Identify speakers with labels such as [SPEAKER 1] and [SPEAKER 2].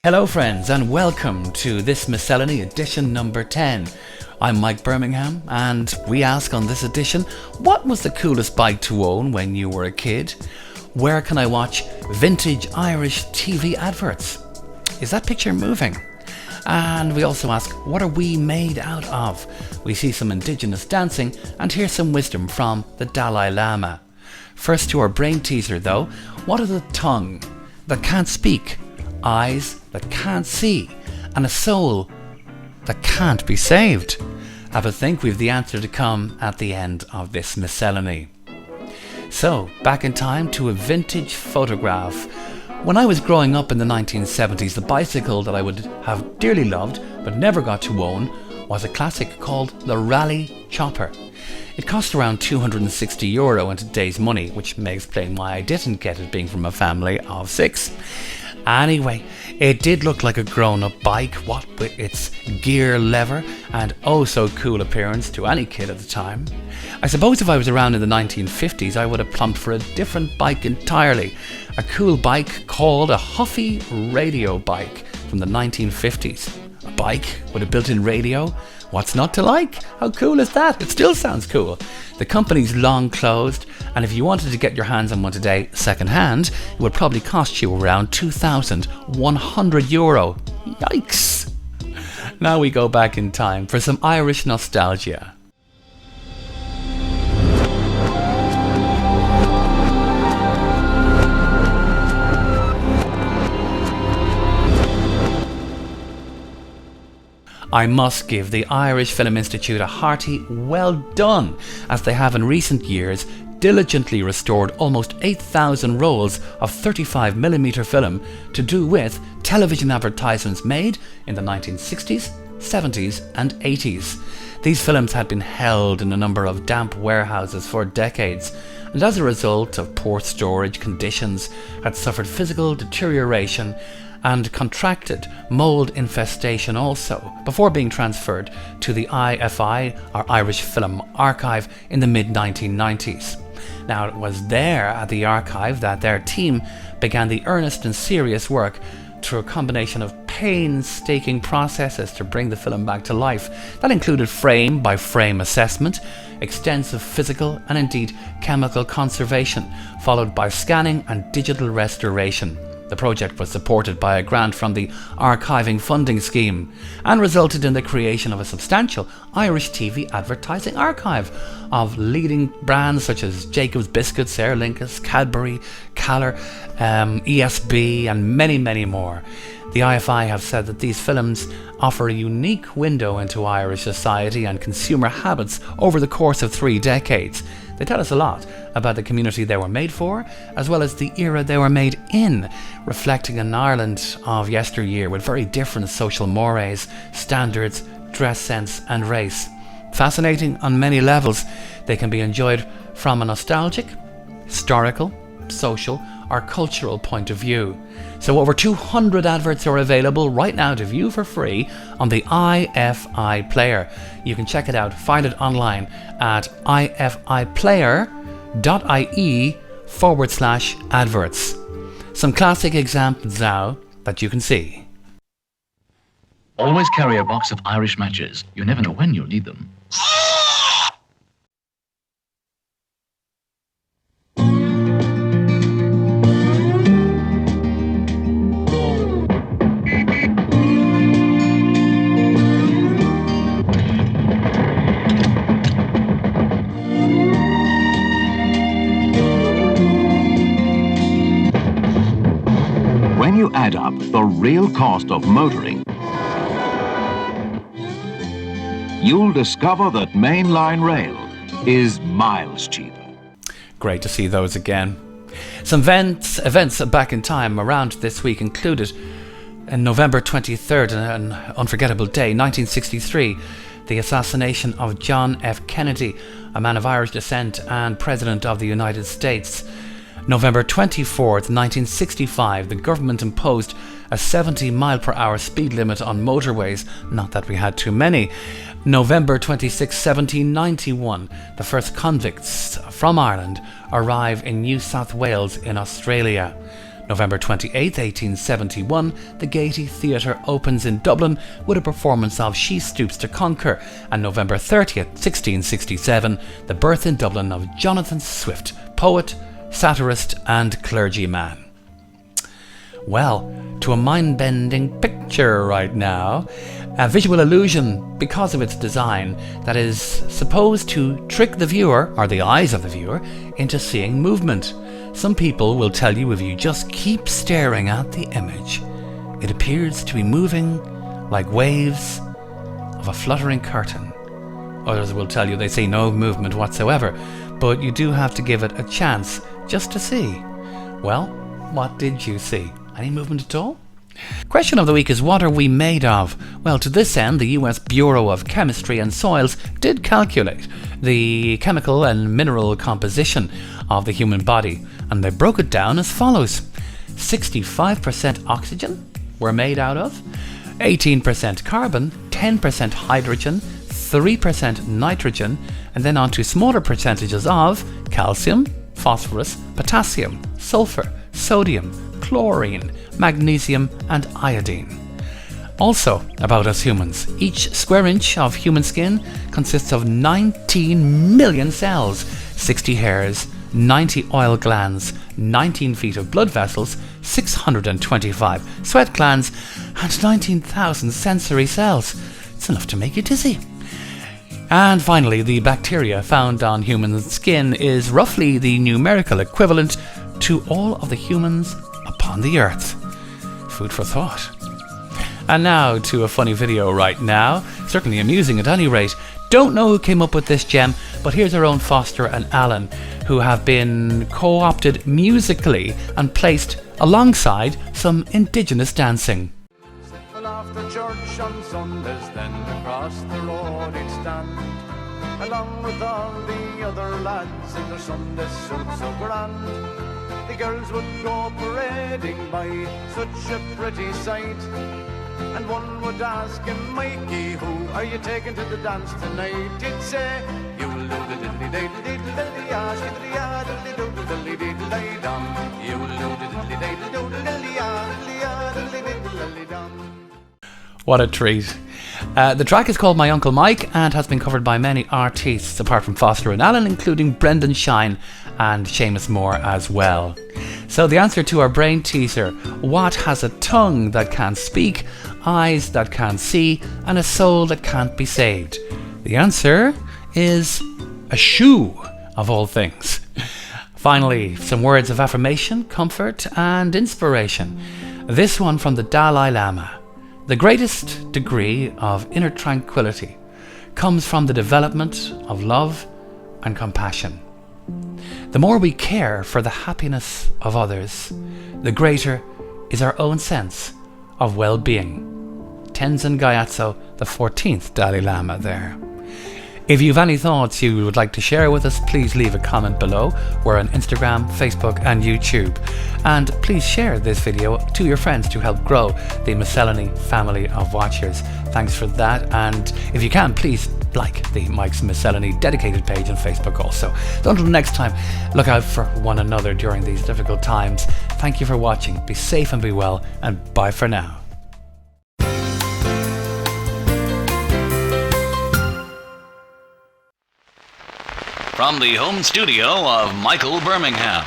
[SPEAKER 1] Hello friends and welcome to this Miscellany edition number 10. I'm Mike Bermingham and we ask on this edition, what was the coolest bike to own when you were a kid? Where can I watch vintage Irish TV adverts? Is that picture moving? And we also ask, what are we made out of? We see some indigenous dancing and hear some wisdom from the Dali Lama. First to our brain teaser though, what are the tongue that can't speak, eyes that can't see, and a soul that can't be saved? Have a think, we've the answer to come at the end of this miscellany. So, back in time to a vintage photograph. When I was growing up in the 1970s, the bicycle that I would have dearly loved but never got to own was a classic called the Rally Chopper. It cost around €260 in today's money, which may explain why I didn't get it, being from a family of 6. Anyway, it did look like a grown-up bike, what with its gear lever and oh so cool appearance to any kid at the time. I suppose if I was around in the 1950s, I would have plumped for a different bike entirely. A cool bike called a Huffy radio bike from the 1950s. A bike with a built-in radio? What's not to like? How cool is that? It still sounds cool. The company's long closed, and if you wanted to get your hands on one today second hand, it would probably cost you around €2,100. Yikes! Now we go back in time for some Irish nostalgia. I must give the Irish Film Institute a hearty well done, as they have in recent years diligently restored almost 8,000 rolls of 35mm film to do with television advertisements made in the 1960s, 70s and 80s. These films had been held in a number of damp warehouses for decades, and as a result of poor storage conditions had suffered physical deterioration and contracted mould infestation also, before being transferred to the IFI, or Irish Film Archive, in the mid-1990s. Now, it was there at the archive that their team began the earnest and serious work through a combination of painstaking processes to bring the film back to life. That included frame-by-frame assessment, extensive physical and indeed chemical conservation, followed by scanning and digital restoration. The project was supported by a grant from the Archiving Funding Scheme and resulted in the creation of a substantial Irish TV advertising archive of leading brands such as Jacob's Biscuits, Aer Lingus, Cadbury, Caller, ESB and many, many more. The IFI have said that these films offer a unique window into Irish society and consumer habits over the course of 3 decades. They tell us a lot about the community they were made for, as well as the era they were made in, reflecting an Ireland of yesteryear with very different social mores, standards, dress sense and race. Fascinating on many levels, they can be enjoyed from a nostalgic, historical, social or cultural point of view. So over 200 adverts are available right now to view for free on the IFI player. You can check it out, find it online at ifiplayer.ie/adverts. Some classic examples now that you can see.
[SPEAKER 2] Always carry a box of Irish matches. You never know when you'll need them.
[SPEAKER 3] When you add up the real cost of motoring, you'll discover that mainline rail is miles cheaper.
[SPEAKER 1] Great to see those again. Some events back in time around this week included on November 23rd, an unforgettable day, 1963, the assassination of John F. Kennedy, a man of Irish descent and President of the United States. November 24th, 1965, the government imposed a 70-mile-per-hour speed limit on motorways, not that we had too many. November 26, 1791, the first convicts from Ireland arrive in New South Wales in Australia. November 28th, 1871, the Gaiety Theatre opens in Dublin with a performance of She Stoops to Conquer, and November 30th, 1667, the birth in Dublin of Jonathan Swift, poet, satirist and clergyman. Well, to a mind-bending picture right now. A visual illusion because of its design that is supposed to trick the viewer, or the eyes of the viewer, into seeing movement. Some people will tell you if you just keep staring at the image, it appears to be moving like waves of a fluttering curtain. Others will tell you they see no movement whatsoever, but you do have to give it a chance just to see. Well, what did you see? Any movement at all? Question of the week is, what are we made of? Well, to this end, the US Bureau of Chemistry and Soils did calculate the chemical and mineral composition of the human body, and they broke it down as follows. 65% oxygen we're made out of, 18% carbon, 10% hydrogen, 3% nitrogen, and then on to smaller percentages of calcium, phosphorus, potassium, sulfur, sodium, chlorine, magnesium and iodine. Also, about us humans, each square inch of human skin consists of 19 million cells, 60 hairs, 90 oil glands, 19 feet of blood vessels, 625 sweat glands and 19,000 sensory cells. It's enough to make you dizzy. And finally, the bacteria found on human skin is roughly the numerical equivalent to all of the humans upon the earth. Food for thought. And now to a funny video right now, certainly amusing at any rate. Don't know who came up with this gem, but here's our own Foster and Alan, who have been co-opted musically and placed alongside some indigenous dancing.
[SPEAKER 4] Well, after church on Sundays, then across the road he'd stand, along with all the other lads in their Sunday suits so grand. The girls would go parading by, such a pretty sight, and one would ask him, Mikey, who are you taking to the dance tonight? He'd say, you'll do the diddly-diddly-diddly-ah, skiddly-ah, diddly-diddly-diddly-dum. You'll do the diddly-diddly-diddly-ah, diddly-ah, diddly-diddly-dum.
[SPEAKER 1] What a treat. The track is called My Uncle Mike and has been covered by many artists apart from Foster and Allen, including Brendan Shine and Seamus Moore as well. So the answer to our brain teaser: what has a tongue that can't speak, eyes that can't see, and a soul that can't be saved? The answer is a shoe, of all things. Finally, some words of affirmation, comfort and inspiration. This one from the Dalai Lama. The greatest degree of inner tranquility comes from the development of love and compassion. The more we care for the happiness of others, the greater is our own sense of well-being. Tenzin Gyatso, the 14th Dalai Lama there. If you have any thoughts you would like to share with us, please leave a comment below. We're on Instagram, Facebook and YouTube. And please share this video to your friends to help grow the Miscellany family of watchers. Thanks for that. And if you can, please like the Mike's Miscellany dedicated page on Facebook also. So until next time, look out for one another during these difficult times. Thank you for watching. Be safe and be well, and bye for now. From the home studio of Michael Bermingham.